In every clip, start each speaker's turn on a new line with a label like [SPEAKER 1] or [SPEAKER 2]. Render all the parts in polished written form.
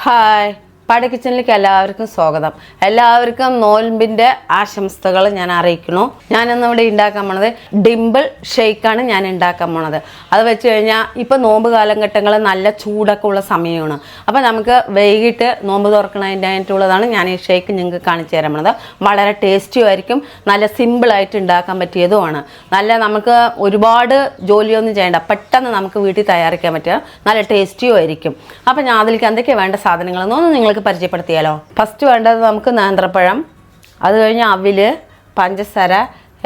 [SPEAKER 1] Hi പാടി കിച്ചണിലേക്ക് എല്ലാവർക്കും സ്വാഗതം. എല്ലാവർക്കും നോൽമ്പിൻ്റെ ആശംസകൾ ഞാൻ അറിയിക്കുന്നു. ഞാനിന്ന് ഇവിടെ ഉണ്ടാക്കാൻ പോണത് ഡിംപിൾ ഷേക്കാണ് ഞാൻ ഉണ്ടാക്കാൻ പോണത്. അത് വെച്ച് കഴിഞ്ഞാൽ ഇപ്പോൾ നോമ്പ് കാലഘട്ടങ്ങൾ നല്ല ചൂടൊക്കെ ഉള്ള സമയമാണ്. അപ്പോൾ നമുക്ക് വൈകിട്ട് നോമ്പ് തുറക്കണതിൻ്റെതായിട്ടുള്ളതാണ് ഞാൻ ഈ ഷേക്ക് നിങ്ങൾക്ക് കാണിച്ചു തരാൻ പോണത്. വളരെ ടേസ്റ്റിയും ആയിരിക്കും, നല്ല സിമ്പിളായിട്ട് ഉണ്ടാക്കാൻ പറ്റിയതുമാണ്. നല്ല നമുക്ക് ഒരുപാട് ജോലിയൊന്നും ചെയ്യേണ്ട, പെട്ടെന്ന് നമുക്ക് വീട്ടിൽ തയ്യാറാക്കാൻ പറ്റുക, നല്ല ടേസ്റ്റിയും ആയിരിക്കും. അപ്പോൾ ഞാൻ അതിലേക്ക് എന്തൊക്കെയാണ് വേണ്ട സാധനങ്ങളെന്നൊന്ന് നിങ്ങൾക്ക് പരിചയപ്പെടുത്തിയാലോ. ഫസ്റ്റ് വേണ്ടത് നമുക്ക് നേന്ത്രപ്പഴം, അത് കഴിഞ്ഞ് അവില്, പഞ്ചസാര,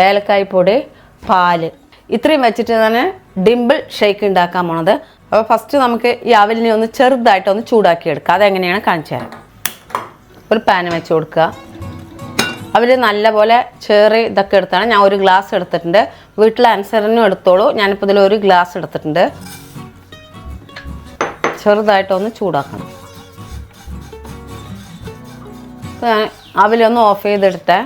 [SPEAKER 1] ഏലക്കായ് പൊടി, പാല്, ഇത്രയും വെച്ചിട്ട് തന്നെ ഡിംപിൾ ഷേക്ക് ഉണ്ടാക്കാൻ പോണത്. അപ്പോൾ ഫസ്റ്റ് നമുക്ക് ഈ അവിലിനെ ഒന്ന് ചെറുതായിട്ടൊന്ന് ചൂടാക്കി എടുക്കുക. അതെങ്ങനെയാണ് കാണിച്ചു തരാം. ഒരു പാൻ വെച്ച് കൊടുക്കുക. അവിൽ നല്ലപോലെ ചേറി ഇതൊക്കെ എടുത്താണ്. ഞാൻ ഒരു ഗ്ലാസ് എടുത്തിട്ടുണ്ട്. വീട്ടിലെ അനുസരണയും എടുത്തോളൂ. ഞാനിപ്പോൾ ഇതിൽ ഒരു ഗ്ലാസ് എടുത്തിട്ടുണ്ട്. ചെറുതായിട്ടൊന്ന് ചൂടാക്കണം. അവിലൊന്ന് ഓഫ് ചെയ്തെടുത്തേ.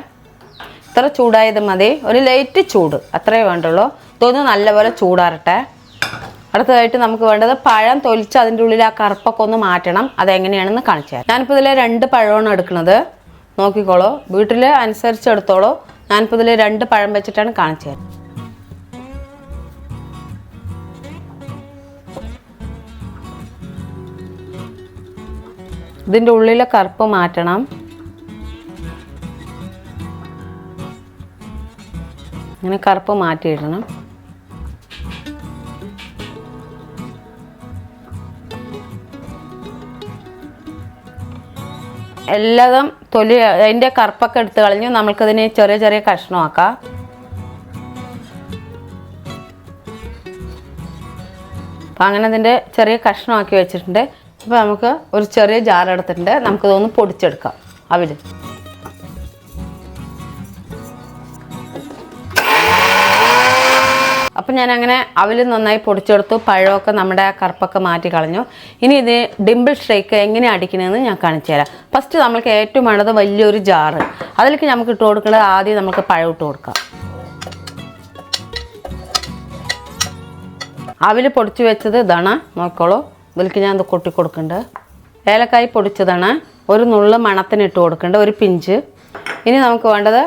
[SPEAKER 1] ഇത്ര ചൂടായത് മതി, ഒരു ലൈറ്റ് ചൂട് അത്രേ വേണ്ടുള്ളൂ. ഇതൊന്ന് നല്ലപോലെ ചൂടാറട്ടെ. അടുത്തതായിട്ട് നമുക്ക് വേണ്ടത് പഴം തൊലിച്ച് അതിൻ്റെ ഉള്ളിൽ ആ കറുപ്പൊക്കെ ഒന്ന് മാറ്റണം. അതെങ്ങനെയാണെന്ന് കാണിച്ചു തരാം. ഞാനിപ്പോൾ ഇതിൽ 2 പഴമാണ് എടുക്കുന്നത്. നോക്കിക്കോളൂ, വീട്ടിൽ അനുസരിച്ച് എടുത്തോളൂ. ഞാനിപ്പോൾ ഇതിൽ 2 പഴം വെച്ചിട്ടാണ് കാണിച്ചു തരാം. ഇതിൻ്റെ ഉള്ളിലെ കറുപ്പ് മാറ്റണം. ഇങ്ങനെ കറുപ്പ് മാറ്റിയിടണം. എല്ലാതും തൊലി അതിൻ്റെ കറുപ്പൊക്കെ എടുത്ത് കളഞ്ഞു. നമ്മൾക്കതിനെ ചെറിയ ചെറിയ കഷ്ണമാക്കാം. അപ്പം അങ്ങനെ അതിൻ്റെ ചെറിയ കഷ്ണമാക്കി വെച്ചിട്ടുണ്ട്. അപ്പോൾ നമുക്ക് ഒരു ചെറിയ ജാർ എടുത്തിട്ടുണ്ട്. നമുക്കിതൊന്ന് പൊടിച്ചെടുക്കാം. അവില് അപ്പം ഞാൻ അങ്ങനെ അവിൽ നന്നായി പൊടിച്ചെടുത്തു. പഴമൊക്കെ നമ്മുടെ കറുപ്പൊക്കെ മാറ്റി കളഞ്ഞു. ഇനി ഇത് ഡിംപിൾ ഷേക്ക് എങ്ങനെ അടിക്കണമെന്ന് ഞാൻ കാണിച്ചു തരാം. ഫസ്റ്റ് നമ്മൾക്ക് ഏറ്റവും വേണ്ടത് വലിയൊരു ജാറ്. അതിലേക്ക് നമുക്ക് ഇട്ട് കൊടുക്കേണ്ടത്, ആദ്യം നമുക്ക് പഴം ഇട്ട് കൊടുക്കാം. അവിൽ പൊടിച്ച് വെച്ചത് ഇതാണ്, നോക്കോളൂ. ഇതിലേക്ക് ഞാൻ ഇത് കൊട്ടി കൊടുക്കുന്നുണ്ട്. ഏലക്കായ് പൊടിച്ചതാണ്, ഒരു നുള്ള് മണത്തിന് ഇട്ട് കൊടുക്കുന്നുണ്ട്, ഒരു പിഞ്ച്. ഇനി നമുക്ക് വേണ്ടത്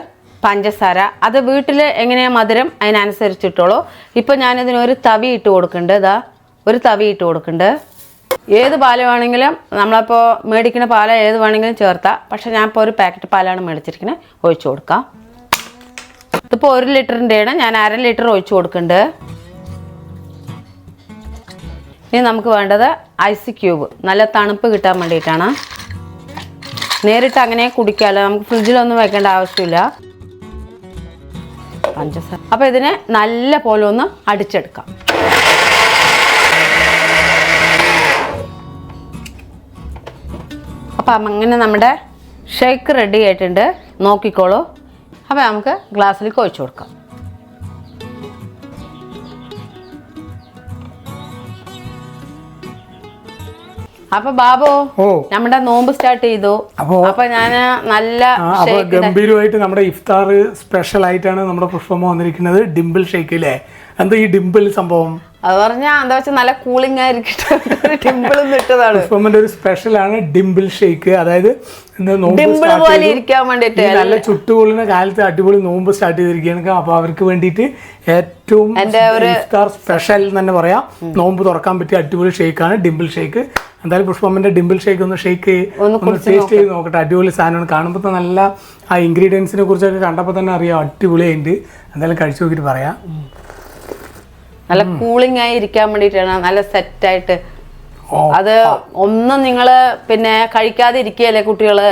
[SPEAKER 1] പഞ്ചസാര. അത് വീട്ടിൽ എങ്ങനെയാണ് മധുരം അതിനനുസരിച്ചിട്ടോളൂ. ഇപ്പോൾ ഞാനിതിനൊരു തവി ഇട്ട് കൊടുക്കുന്നുണ്ട്. ഇതാ ഒരു തവി ഇട്ട് കൊടുക്കുന്നുണ്ട്. ഏത് പാല് വേണമെങ്കിലും, നമ്മളിപ്പോൾ മേടിക്കുന്ന പാല ഏത് വേണമെങ്കിലും ചേർത്താം. പക്ഷേ ഞാനിപ്പോൾ ഒരു പാക്കറ്റ് പാലാണ് മേടിച്ചിരിക്കുന്നത്, ഒഴിച്ചു കൊടുക്കാം. ഇതിപ്പോൾ 1 ലിറ്ററിൻ്റെയാണ്, ഞാൻ 1/2 ലിറ്റർ ഒഴിച്ചു കൊടുക്കുന്നുണ്ട്. ഇനി നമുക്ക് വേണ്ടത് ഐസ് ക്യൂബ്, നല്ല തണുപ്പ് കിട്ടാൻ വേണ്ടിയിട്ടാണ്. നേരിട്ട് അങ്ങനെ കുടിക്കാമല്ലോ, നമുക്ക് ഫ്രിഡ്ജിലൊന്നും വെക്കേണ്ട ആവശ്യമില്ല. പഞ്ചസാര. അപ്പോൾ ഇതിനെ നല്ല പോലെ ഒന്ന് അടിച്ചെടുക്കാം. അപ്പം അങ്ങനെ നമ്മുടെ ഷേക്ക് റെഡി ആയിട്ടുണ്ട്. നോക്കിക്കോളൂ. അപ്പോൾ നമുക്ക് ഗ്ലാസ്സിലേക്ക് ഒഴിച്ചു കൊടുക്കാം. അപ്പൊ ബാബു, നമ്മുടെ നോമ്പ് സ്റ്റാർട്ട് ചെയ്തു. അപ്പൊ ഞാന് നല്ല
[SPEAKER 2] ഗംഭീരമായിട്ട് നമ്മുടെ ഇഫ്താർ സ്പെഷ്യൽ ആയിട്ടാണ് നമ്മുടെ പുഷ്പമ്മ വന്നിരിക്കുന്നത്. ഡിംപിൾ ഷേക്ക് അല്ലേ? എന്താ ഈ ഡിംപിൾ സംഭവം?
[SPEAKER 1] അത് പറഞ്ഞാൽ എന്താ വെച്ചാൽ നല്ല കൂളിംഗ് ആയിരിക്കട്ടെ, ഡിംപിൾ ഇട്ടതാണ്.
[SPEAKER 2] പുഷ്പമ്മന്റെ ഒരു സ്പെഷ്യൽ ആണ് ഡിംപിൾ ഷേക്ക്. അതായത്
[SPEAKER 1] ഡിംപിൾ പോലെ ഇരിക്കാൻ വേണ്ടിട്ട്
[SPEAKER 2] നല്ല ചുട്ടുപൊള്ളുന്ന കാലത്ത് അടിപൊളി നോമ്പ് സ്റ്റാർട്ട് ചെയ്തിരിക്കുകയാണ്. അപ്പൊ അവർക്ക് വേണ്ടിയിട്ട് ഏറ്റവും ഇഫ്താർ സ്പെഷ്യൽ തന്നെ പറയാം. നോമ്പ് തുറക്കാൻ പറ്റിയ അടിപൊളി ഷേക്കാണ് ഡിംപിൾ ഷേക്ക്. എന്തായാലും പുഷ്പമ്മന്റെ ഡിംപിൾ ഷേക്ക് ഒന്ന് ടേസ്റ്റ് ചെയ്ത് നോക്കട്ടെ. അടിപൊളി സാധനമാണ്. കാണുമ്പോൾ നല്ല ആ ഇൻഗ്രീഡിയൻസിനെ കുറിച്ചൊക്കെ കണ്ടപ്പോൾ തന്നെ അറിയാം, അടിപൊളിയായിട്ട്. എന്തായാലും കഴിച്ചു നോക്കിയിട്ട് പറയാം.
[SPEAKER 1] നല്ല കൂളിംഗ് ആയി ഇരിക്കാൻ വേണ്ടിയിട്ടാണ്, നല്ല സെറ്റായിട്ട്. അത് ഒന്നും നിങ്ങള് പിന്നെ കഴിക്കാതെ ഇരിക്കുകയല്ലേ കുട്ടികള്.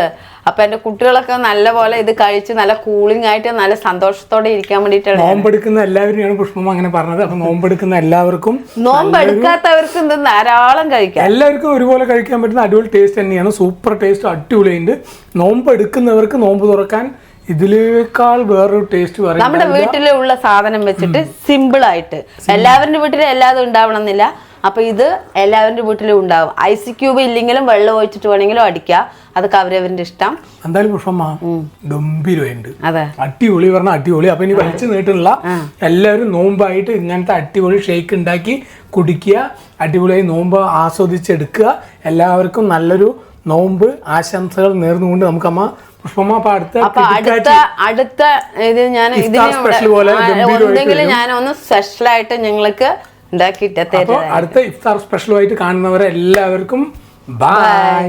[SPEAKER 1] അപ്പൊ എന്റെ കുട്ടികളൊക്കെ നല്ല പോലെ ഇത് കഴിച്ച് നല്ല കൂളിംഗ് ആയിട്ട് നല്ല സന്തോഷത്തോടെ ഇരിക്കാൻ വേണ്ടിയിട്ടാണ്.
[SPEAKER 2] നോമ്പെടുക്കുന്ന എല്ലാവരും പുഷ്പമ്മ അങ്ങനെ പറഞ്ഞത്. അപ്പൊ നോമ്പെടുക്കുന്ന എല്ലാവർക്കും,
[SPEAKER 1] നോമ്പെടുക്കാത്തവർക്കും ഇത് ധാരാളം കഴിക്കാം.
[SPEAKER 2] എല്ലാവർക്കും ഒരുപോലെ കഴിക്കാൻ പറ്റുന്ന അടിപൊളി ടേസ്റ്റ് തന്നെയാണ്. Super taste, അടിപൊളിയുണ്ട്. നോമ്പെടുക്കുന്നവർക്ക് നോമ്പ് തുറക്കാൻ ഇതിലേക്കാൾ വേറൊരു ടേസ്റ്റ് പറയും.
[SPEAKER 1] നമ്മുടെ വീട്ടിലുള്ള സാധനം വെച്ചിട്ട് സിമ്പിൾ ആയിട്ട്, എല്ലാവരുടെ വീട്ടിലും എല്ലാതും ഉണ്ടാവണം എന്നില്ല. അപ്പൊ ഇത് എല്ലാവരുടെ വീട്ടിലും ഉണ്ടാവും. ഐസ് ക്യൂബ് ഇല്ലെങ്കിലും വെള്ളം ഒഴിച്ചിട്ട് വേണമെങ്കിലും അടിക്കാം. അതൊക്കെ അവരവരുടെ ഇഷ്ടം.
[SPEAKER 2] എന്തായാലും പുഷ്പമ്മ ഗംഭീരമായിട്ടുണ്ട്. അടിപൊളി പറഞ്ഞ അടിപൊളി. അപ്പൊ ഇനി വലിച്ചു നീട്ടുള്ള എല്ലാവരും നോമ്പായിട്ട് ഇങ്ങനത്തെ അടിപൊളി ഷേക്ക് ഉണ്ടാക്കി കുടിക്കുക. അടിപൊളിയായി നോമ്പ് ആസ്വദിച്ചെടുക്കുക. എല്ലാവർക്കും നല്ലൊരു നോമ്പ് ആശംസകൾ നേർന്നുകൊണ്ട് നമുക്ക് അമ്മ പുഷ്പമ്മ അപ്പൊ
[SPEAKER 1] അടുത്ത ഇത് ഞാൻ
[SPEAKER 2] സ്പെഷ്യൽ പോലെ
[SPEAKER 1] എന്തെങ്കിലും ഞാൻ ഒന്ന് സ്പെഷ്യൽ ആയിട്ട് ഞങ്ങൾക്ക് ഉണ്ടാക്കിയിട്ട് തരാം.
[SPEAKER 2] അടുത്ത ഇഫ്താർ സ്പെഷ്യലുമായിട്ട് കാണുന്നവരെ എല്ലാവർക്കും ബൈ.